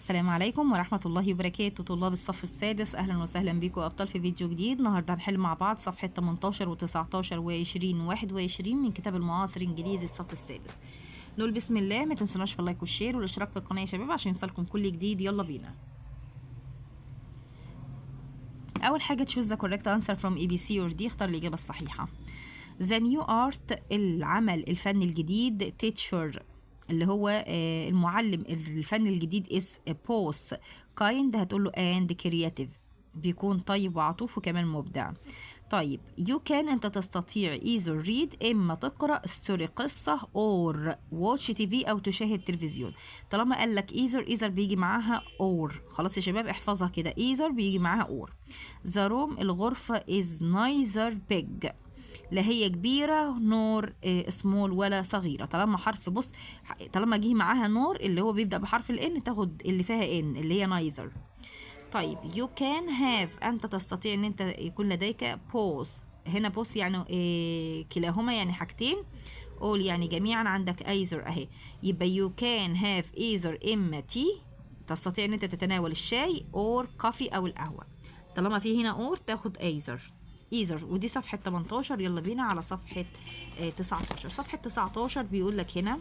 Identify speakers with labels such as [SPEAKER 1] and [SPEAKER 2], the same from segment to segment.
[SPEAKER 1] السلام عليكم ورحمة الله وبركاته. طلاب الصف السادس، أهلا وسهلا بكم أبطال في فيديو جديد. النهاردة هنحل مع بعض صفحة 18 و19 و20 و21 من كتاب المعاصر إنجليزي الصف السادس. نقول بسم الله. ما تنسوناش في اللايك والشير والاشتراك في القناة يا شباب عشان يوصلكم كل جديد. يلا بينا. أول حاجة choose the correct answer from A, B, C or D. اختار الإجابة الصحيحة. The new art العمل الفني الجديد. teacher اللي هو المعلم الفن الجديد is both kind هتقول له and creative بيكون طيب وعطوف وكمان مبدع. طيب you can انت تستطيع either read اما تقرأ story قصة or watch TV او تشاهد تلفزيون. طالما قال لك either بيجي معاها or خلاص يا شباب احفظها كده. either بيجي معاها or. the room الغرفة is neither big لا هي كبيرة نور سمول ولا صغيرة. طالما حرف بص طالما جه معاها نور اللي هو بيبدأ بحرف الان تاخد اللي فيها ان اللي هي نايزر. طيب you can have انت تستطيع ان انت يكون لديك both. هنا both يعني كلاهما يعني حاجتين. all يعني جميعا عندك either اهي. يبقى you can have either اما tea تستطيع ان انت تتناول الشاي or coffee او القهوة. طالما في هنا or تاخد either. ودي صفحة 18. يلا بينا على صفحة 19. صفحة 19 بيقول لك هنا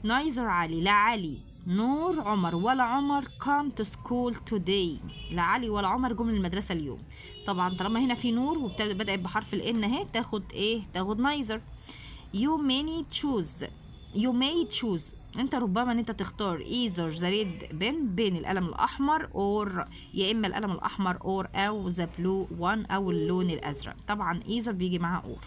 [SPEAKER 1] neither علي لا علي نور عمر ولا عمر come to school today. لا علي ولا عمر جم المدرسة اليوم. طبعا طالما هنا في نور وبدأت بحرف الان اهي تاخد تاخد neither. you may choose انت ربما ان انت تختار either the red pen بين القلم الاحمر or يا اما القلم الاحمر or او the blue one او اللون الازرق. طبعا either بيجي معاه or.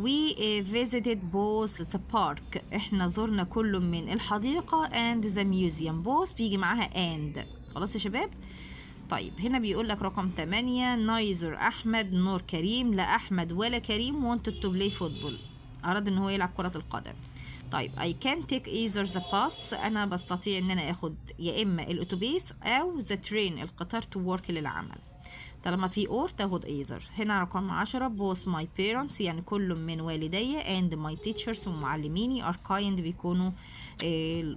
[SPEAKER 1] we visited both the park احنا زرنا كل من الحديقة and the museum. both بيجي معاها and. خلاص يا شباب. طيب هنا بيقول لك رقم 8 neither احمد نور كريم لا احمد ولا كريم wanted to play football اراد ان هو يلعب كرة القدم. طيب I can take either the bus انا بستطيع ان انا اخد يا اما الاتوبيس او the train القطار to work للعمل. طالما في or تاخد either. هنا رقم 10 both my parents يعني كل من والدي and my teachers ومعلميني are kind بيكونوا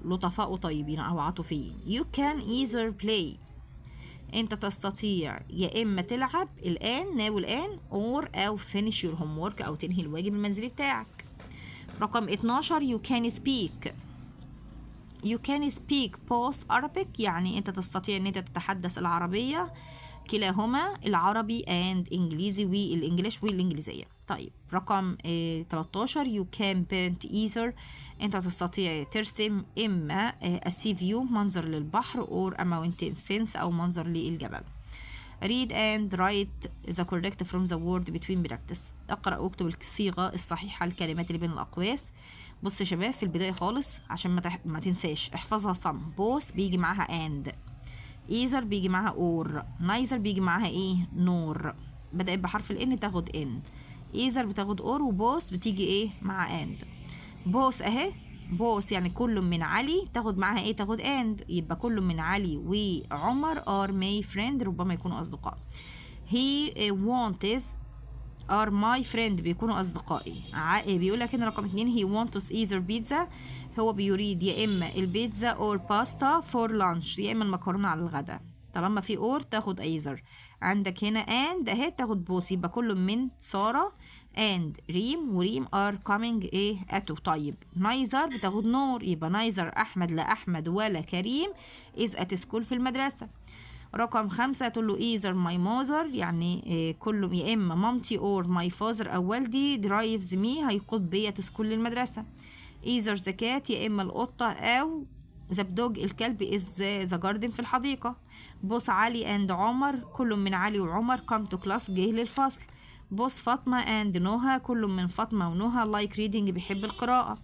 [SPEAKER 1] لطفاء وطيبين او عاطفيين. you can either play انت تستطيع يا اما تلعب الان ناو الان or او finish your homework او تنهي الواجب المنزلي بتاعك. رقم 12 you can speak both Arabic يعني انت تستطيع ان انت تتحدث العربية كلاهما العربي and انجليزي والانجليش والانجليزية. طيب رقم 13 you can paint either انت تستطيع ترسم اما a sea view منظر للبحر or a mountain scenes او منظر للجبل. read and write the correct from the word between practice اقرأ واكتب الصيغة الصحيحة الكلمات اللي بين الأقواس. بص يا شباب في البداية خالص عشان ما تنساش احفظها some. both بيجي معاها and either بيجي معاها or neither بيجي معاها نور بدأت بحرف الان تاخد in. either بتاخد or وبوث بتيجي مع and. both اهي both يعني كل من علي تاخد معاها تاخد and. يبقى كل من علي وعمر are my friend ربما يكونوا أصدقاء. he wants are my friend بيكونوا أصدقائي. بيقول لك هنا رقم 2 he wants either pizza هو بيريد يا إما البيتزا or pasta for lunch يا إما المكرونة على الغداء. طالما في or تاخد either. عندك هنا and اهي تاخد both. يبقى كل من سارة and ريم وريم are coming اتو. طيب neither بتاخد نور يبقى neither أحمد لا أحمد ولا كريم is at school في المدرسة. رقم 5 تقول له either my mother يعني كله يا إما مامتي or my father أو والدي drives me هيقود بيا تسكول للمدرسة. either the cat يا إما القطة أو the dog الكلب is the garden في الحديقة. both علي and عمر كل من علي وعمر come to class جه للفصل. both فاطمة and نهى كل من فاطمة ونهى like reading بيحب القراءة.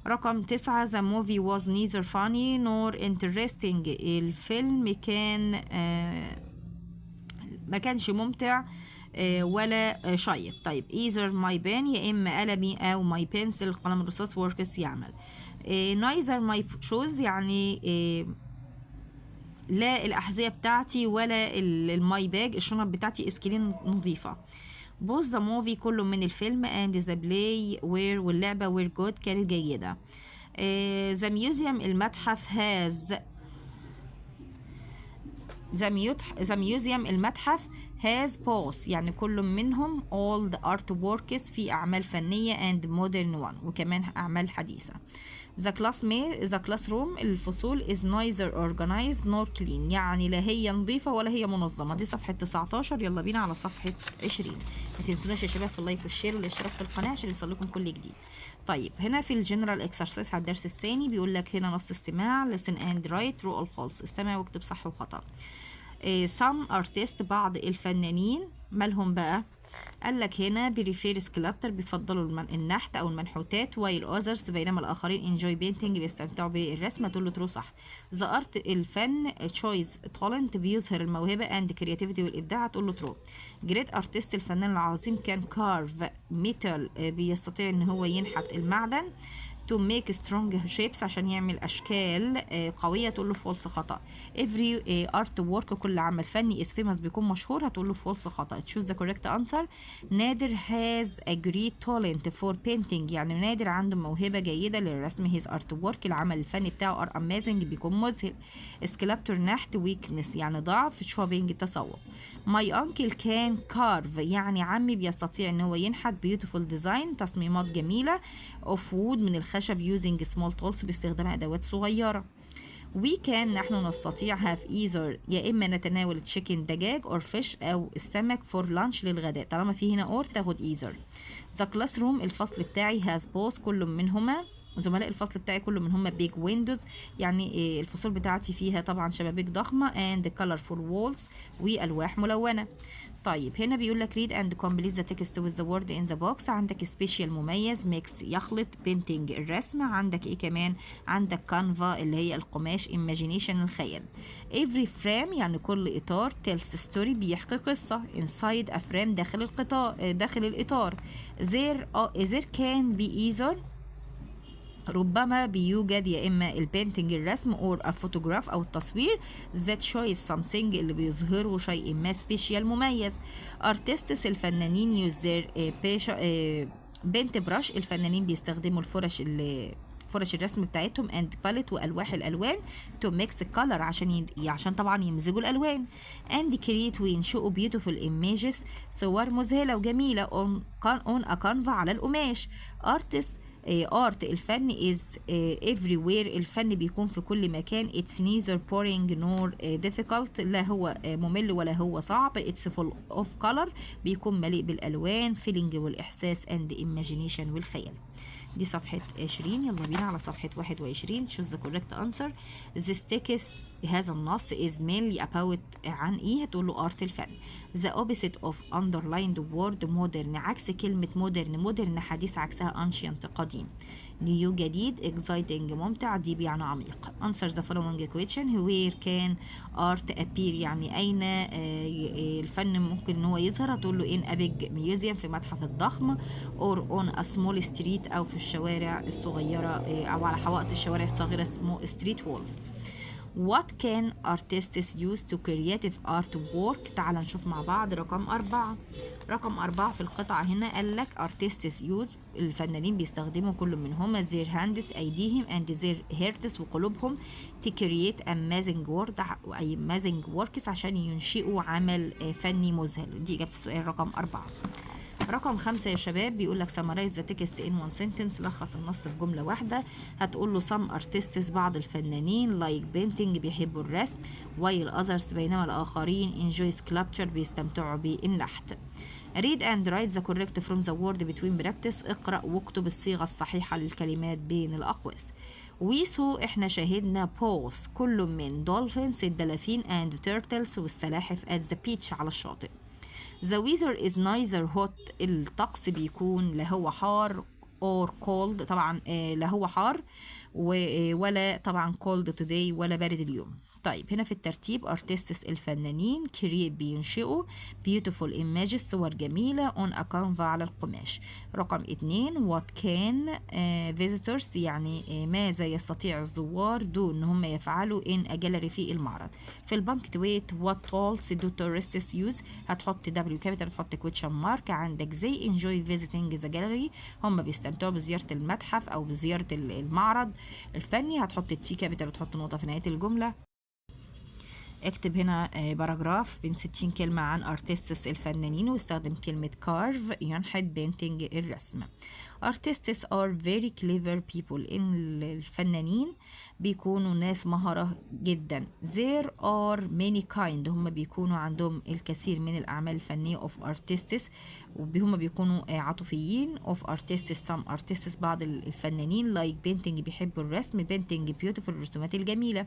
[SPEAKER 1] رقم 9 the movie was neither funny nor interesting الفيلم كان ما كانش ممتع ولا شيق. طيب either my pen يا إما قلمي أو my pencil القلم الرصاص works يعمل. neither my shoes يعني لا الأحذية بتاعتي ولا الماي باج الشنط بتاعتي اسكلين نظيفة. both the movie كله من الفيلم and the play were واللعبة were good كانت جيدة. ذا ميوزيوم المتحف المتحف has both يعني كل منهم all the artworks في أعمال فنية and modern one وكمان أعمال حديثة. the classroom الفصول is neither organized nor clean يعني لا هي نظيفة ولا هي منظمة. دي صفحة 19. يلا بينا على صفحة 20. ما تنسوناش يا شباب في اللايك والشير والاشتراك في القناة عشان يوصلكم كل جديد. طيب هنا في الجنرال اكسرسايز على الدرس الثاني بيقول لك هنا نص استماع listen and write true or false استمع واكتب صح وخطأ. some artists بعض الفنانين مالهم بقى؟ قال لك هنا بريفير سكلابتر بيفضلوا النحت او المنحوتات while others بينما الاخرين enjoy painting بيستمتعوا بالرسم. تقول له ترو صح. the art الفن choice talent بيظهر الموهبة and creativity والابداع. تقول له ترو. great artist الفنان العظيم كان carve metal بيستطيع ان هو ينحت المعدن to make strong shapes عشان يعمل أشكال قوية. تقول له false خطأ. every art work كل عمل فني is famous بيكون مشهور. هتقول له false خطأ. choose the correct answer. نادر has a great talent for painting يعني نادر عنده موهبة جيدة للرسم. his art work العمل الفني بتاعه are amazing بيكون مذهل. sculptor نحت weakness يعني ضعف. shopping تسوق. my uncle can carve يعني عمي بيستطيع ان هو ينحت beautiful design تصميمات جميلة of wood من الخشب using small tools باستخدام أدوات صغيرة. we can نحن نستطيع have either يا إما نتناول chicken دجاج or fish أو السمك for lunch للغداء. طالما في هنا or تاخد either. the classroom الفصل بتاعي has both كل منهما زملاء الفصل بتاعي كل منهم big windows يعني الفصول بتاعتي فيها طبعا شبابيك ضخمة and colorful walls والواح ملونة. طيب هنا بيقول لك read and complete the text with the word in the box. عندك special مميز mix يخلط painting الرسم. عندك ايه كمان؟ عندك canva اللي هي القماش imagination الخيال. every frame يعني كل اطار tells story بيحكي قصة inside a frame داخل الاطار. there can be either ربما بيوجد يا إما البينتنج الرسم or a photograph أو التصوير that shows something اللي بيظهره شيء ما special مميز. artists الفنانين use their paint brush الفنانين بيستخدموا فرش الرسم بتاعتهم and palette وألواح الألوان to mix color عشان طبعا يمزجوا الألوان and create وينشئوا beautiful images صور مذهلة وجميلة on a canvas على القماش. art الفن is everywhere الفن بيكون في كل مكان. it's neither boring nor difficult لا هو ممل ولا هو صعب. it's full of color بيكون مليء بالألوان feeling والإحساس and imagination والخيال. دي صفحة 20. يلا بينا على صفحة 21. choose the correct answer. this text هذا النص is mainly about عن ايه؟ هتقول له art الفن. the opposite of underlined word modern عكس كلمة modern حديث عكسها ancient قديم. new جديد exciting ممتع deep يعني عميق. answer the following question. where can art appear يعني أين الفن ممكن إن هو يظهر؟ هتقول له in a big museum في متحف الضخم or on a small street أو في الشوارع الصغيرة أو على حوائط الشوارع الصغيرة اسمه street walls. What can artists use to creative artwork؟ تعال نشوف مع بعض رقم 4. رقم 4 في القطعة هنا قال لك artists use الفنانين بيستخدموا كل منهم their hands أيديهم and their hearts وقلوبهم to create amazing works عشان ينشئوا عمل فني مذهل. دي إجابة السؤال رقم 4. رقم 5 يا شباب بيقول لك summarize the text in one sentence لخص النص في جملة واحدة. هتقول له some artists بعض الفنانين like painting بيحبوا الرسم while others بينما الآخرين enjoy sculpture بيستمتعوا بالنحت. read and write the correct from the word between practice اقرأ واكتب الصيغة الصحيحة للكلمات بين الأقواس. ويسو احنا شاهدنا بوس كل من dolphins الدلافين and turtles والسلاحف at the beach على الشاطئ. The weather is neither hot الطقس بيكون لا هو حار or cold طبعا لا هو حار ولا طبعا cold today ولا بارد اليوم. طيب هنا في الترتيب artists الفنانين create بينشئوا beautiful images صور جميلة on a canvas على القماش. رقم 2 what can visitors يعني ماذا يستطيع الزوار دون ان هم يفعلوا in a gallery في المعرض. في البنكتويت what tools do tourists use هتحط W capital تحط question mark. عندك they enjoy visiting the gallery هم بيستمتعوا بزيارة المتحف او بزيارة المعرض الفني هتحط التي كابيتال وتحط نقطة في نهاية الجملة. اكتب هنا باراجراف بين 60 كلمة عن ارتستس الفنانين، واستخدم كلمة كارف ينحت بينتنج الرسم. artists are very clever people. إن الفنانين بيكونوا ناس مهرة جدا. there are many kind. هم بيكونوا عندهم الكثير من الأعمال الفنية of artists، وهم بيكونوا عاطفيين. of artists some artists بعض الفنانين like painting بيحبوا الرسم. painting beautiful الرسومات الجميلة.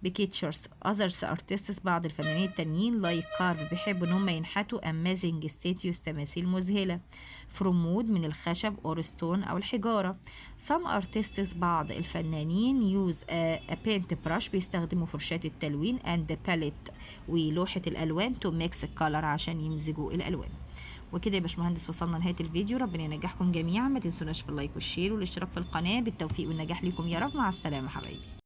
[SPEAKER 1] pictures others artists بعض الفنانين التانيين like carve بيحبوا ان هم ينحتوا. amazing statues تماثيل مذهلة. from wood من الخشب or stone أو الحجارة. some artists بعض الفنانين use a paint brush بيستخدموا فرشاة التلوين and palette ولوحة الألوان to mix color عشان يمزجوا الألوان. وكده يا باشمهندس وصلنا لنهاية الفيديو. ربنا ينجحكم جميعا، ما تنسوناش في اللايك والشير والاشتراك في القناة. بالتوفيق والنجاح لكم يا رب. مع السلامة حبايبي.